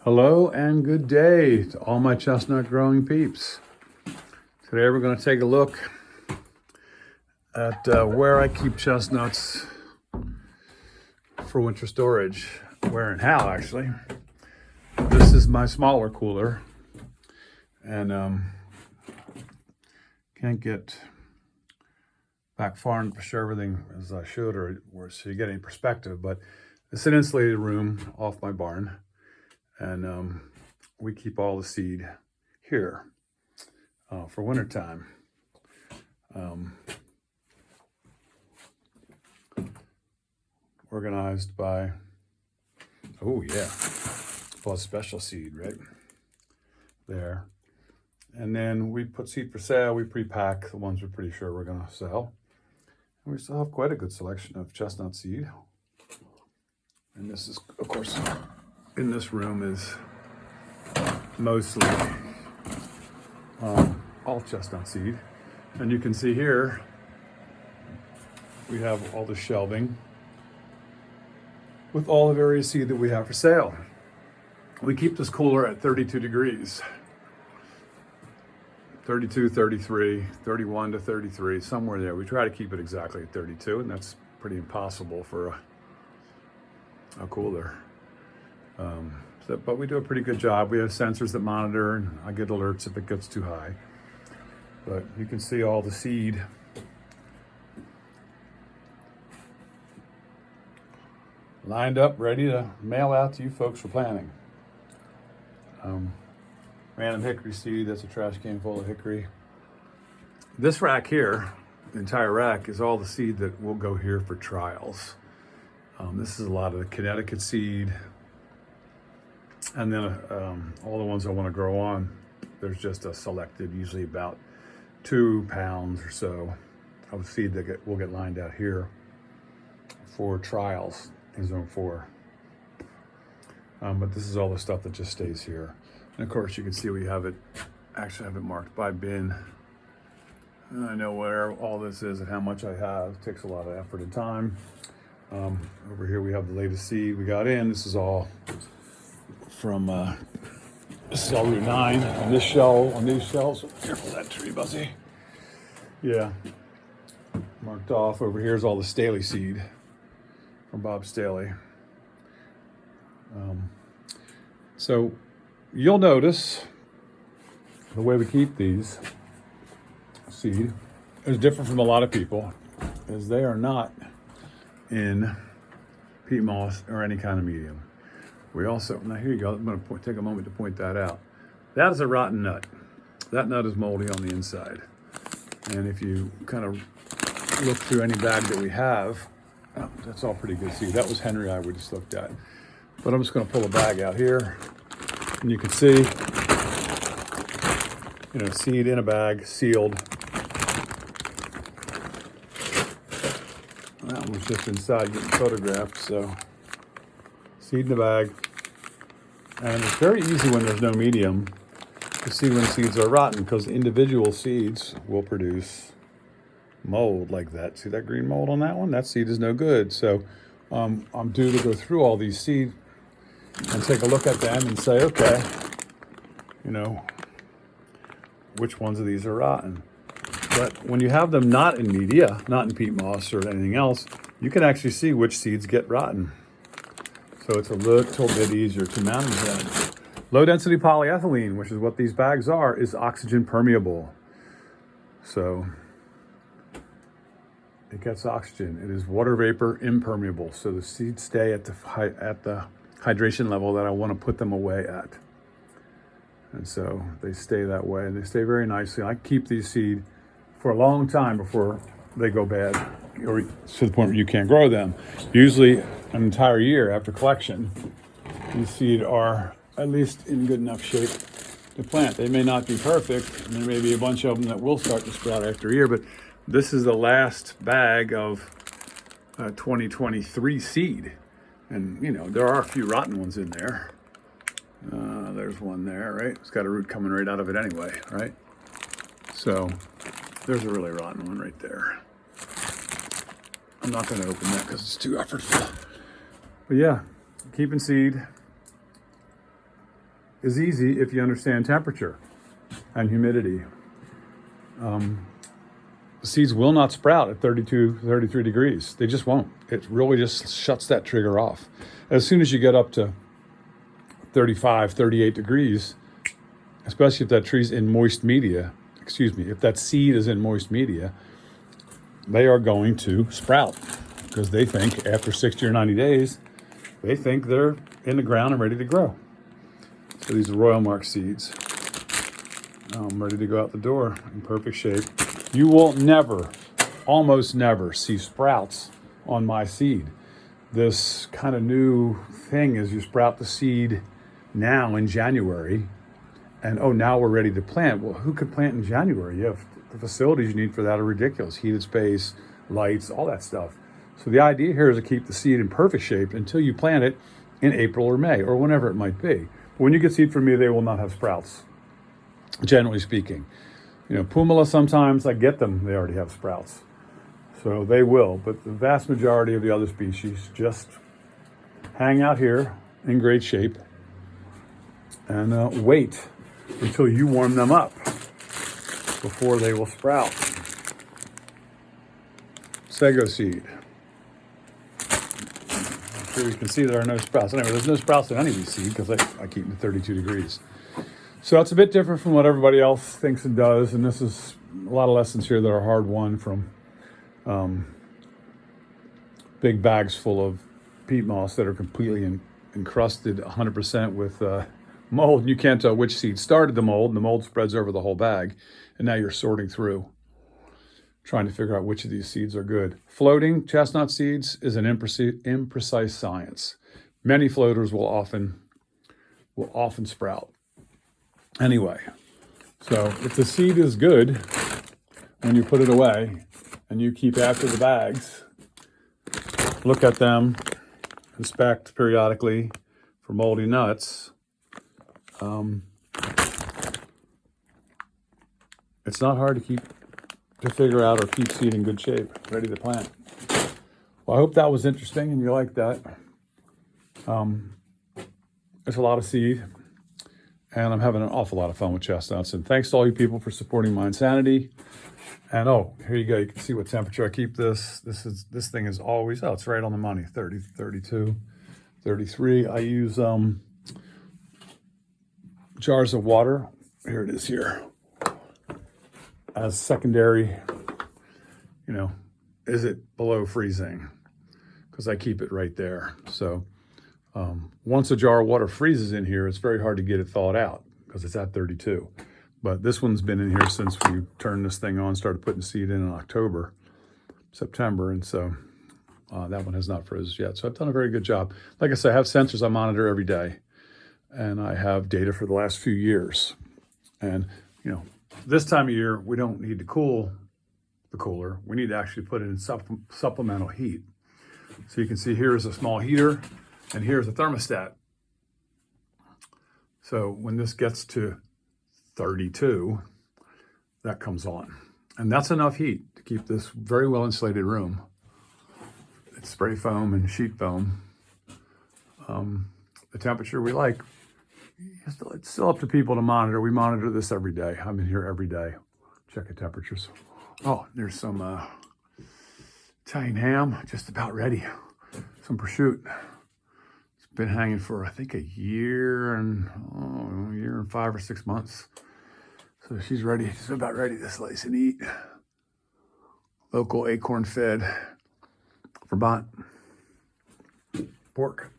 Hello and good day to all my chestnut growing peeps. Today we're going to take a look at where I keep chestnuts for winter storage. Where and how, actually. This is my smaller cooler, and can't get back far enough to show everything as I should or so you get any perspective, but it's an insulated room off my barn. And we keep all the seed here for wintertime. Organized by, plus special seed right there. And then we put seed for sale. We pre-pack the ones we're pretty sure we're going to sell. And we still have quite a good selection of chestnut seed. And this is, of course, in this room is mostly all chestnut seed. And you can see here, we have all the shelving with all the various seed that we have for sale. We keep this cooler at 32 degrees. 32, 33, 31 to 33, somewhere there. We try to keep it exactly at 32, and that's pretty impossible for a cooler. But we do a pretty good job. We have sensors that monitor, and I get alerts if it gets too high. But you can see all the seed lined up, ready to mail out to you folks for planting. Random hickory seed, that's a trash can full of hickory. This rack here, the entire rack, is all the seed that will go here for trials. This is a lot of the Connecticut seed. And then all the ones I want to grow on, there's just a selected, usually about 2 pounds or so of seed that will get lined out here for trials in zone 4. But this is all the stuff that just stays here. And of course you can see we have it, actually have it marked by bin. And I know where all this is and how much I have. It takes a lot of effort and time. Over here we have the latest seed we got in. This is all from this is all Route 9 on this shell, on these shelves. Careful of that tree, Buzzy. Yeah, marked off. Over here is all the Staley seed from Bob Staley. So you'll notice the way we keep these seed is different from a lot of people, is they are not in peat moss or any kind of medium. We also, now here you go, I'm going to take a moment to point that out. That is a rotten nut. That nut is moldy on the inside. And if you kind of look through any bag that we have, that's all pretty good seed. That was Henry I just looked at. But I'm just going to pull a bag out here. And you can see, seed in a bag, sealed. That one was just inside getting photographed, so seed in the bag. And it's very easy when there's no medium to see when seeds are rotten, because individual seeds will produce mold like that. See that green mold on that one? That seed is no good. So I'm due to go through all these seed and take a look at them and say, okay, which ones of these are rotten? But when you have them not in media, not in peat moss or anything else, you can actually see which seeds get rotten. So it's a little bit easier to manage them. Low density polyethylene, which is what these bags are, is oxygen permeable. So it gets oxygen. It is water vapor impermeable. So the seeds stay at the hydration level that I want to put them away at. And so they stay that way, and they stay very nicely. I keep these seed for a long time before they go bad, or to the point where you can't grow them. Usually an entire year after collection, these seed are at least in good enough shape to plant. They may not be perfect, and there may be a bunch of them that will start to sprout after a year, but this is the last bag of 2023 seed. And, there are a few rotten ones in there. There's one there, right? It's got a root coming right out of it anyway, right? So there's a really rotten one right there. I'm not going to open that because it's too effortful. But yeah, keeping seed is easy if you understand temperature and humidity. Seeds will not sprout at 32, 33 degrees. They just won't. It really just shuts that trigger off. As soon as you get up to 35, 38 degrees, especially if that tree's in moist media, if that seed is in moist media, they are going to sprout because they think after 60 or 90 days, they think they're in the ground and ready to grow. So these are Royal Mark seeds. Now I'm ready to go out the door in perfect shape. You will never, almost never see sprouts on my seed. This kind of new thing is you sprout the seed now in January and now we're ready to plant. Well, who could plant in January? You have the facilities you need for that are ridiculous. Heated space, lights, all that stuff. So the idea here is to keep the seed in perfect shape until you plant it in April or May or whenever it might be. But when you get seed from me, they will not have sprouts, generally speaking. Pumala, sometimes I get them, they already have sprouts. So they will, but the vast majority of the other species just hang out here in great shape and wait until you warm them up before they will sprout. Sago seed. I'm sure you can see there are no sprouts. Anyway, there's no sprouts in any of these seeds because I keep them at 32 degrees. So it's a bit different from what everybody else thinks and does, and this is a lot of lessons here that are hard won from big bags full of peat moss that are completely encrusted 100% with mold. And you can't tell which seed started the mold, and the mold spreads over the whole bag, and now you're sorting through, trying to figure out which of these seeds are good. Floating chestnut seeds is an imprecise science. Many floaters will often sprout. Anyway, so if the seed is good when you put it away and you keep after the bags, look at them, inspect periodically for moldy nuts, it's not hard to figure out or keep seed in good shape, ready to plant. Well, I hope that was interesting and you liked that. There's a lot of seed. And I'm having an awful lot of fun with chestnuts. And thanks to all you people for supporting my insanity. And here you go. You can see what temperature I keep this. This thing is always, it's right on the money. 30, 32, 33. I use jars of water. Here it is here. As secondary, is it below freezing? Because I keep it right there. So once a jar of water freezes in here, it's very hard to get it thawed out because it's at 32. But this one's been in here since we turned this thing on, started putting seed in October, September. And so that one has not frozen yet. So I've done a very good job. Like I said, I have sensors I monitor every day. And I have data for the last few years. And, this time of year, we don't need to cool the cooler. We need to actually put it in supplemental heat. So you can see here is a small heater. And here's a thermostat. So when this gets to 32, that comes on. And that's enough heat to keep this very well insulated room. It's spray foam and sheet foam. The temperature we like. It's still up to people to monitor. We monitor this every day. I'm in here every day. Check the temperatures. Oh, there's some Italian ham, just about ready. Some prosciutto. Been hanging for I think a year and 5 or 6 months. So she's ready. She's about ready to slice and eat. Local acorn fed Vermont pork.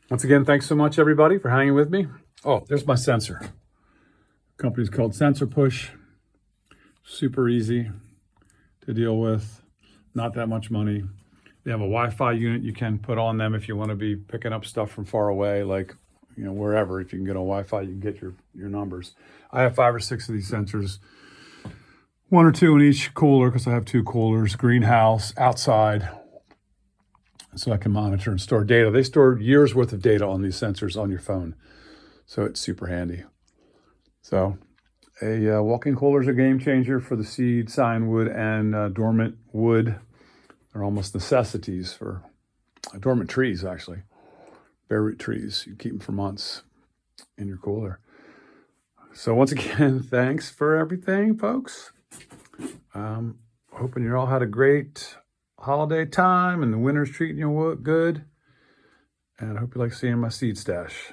Once again, thanks so much everybody for hanging with me. Oh, there's my sensor. The company's called Sensor Push. Super easy to deal with. Not that much money. They have a Wi-Fi unit you can put on them if you want to be picking up stuff from far away, like, wherever. If you can get on Wi-Fi, you can get your numbers. I have 5 or 6 of these sensors, 1 or 2 in each cooler because I have 2 coolers, greenhouse, outside, so I can monitor and store data. They store years worth of data on these sensors on your phone, so it's super handy. So a walk-in cooler is a game changer for the seed, sign wood, and dormant wood. They're almost necessities for dormant trees, actually. Bare root trees. You keep them for months. in your cooler. So once again, thanks for everything, folks. Hoping you all had a great holiday time and the winter's treating you good. And I hope you like seeing my seed stash.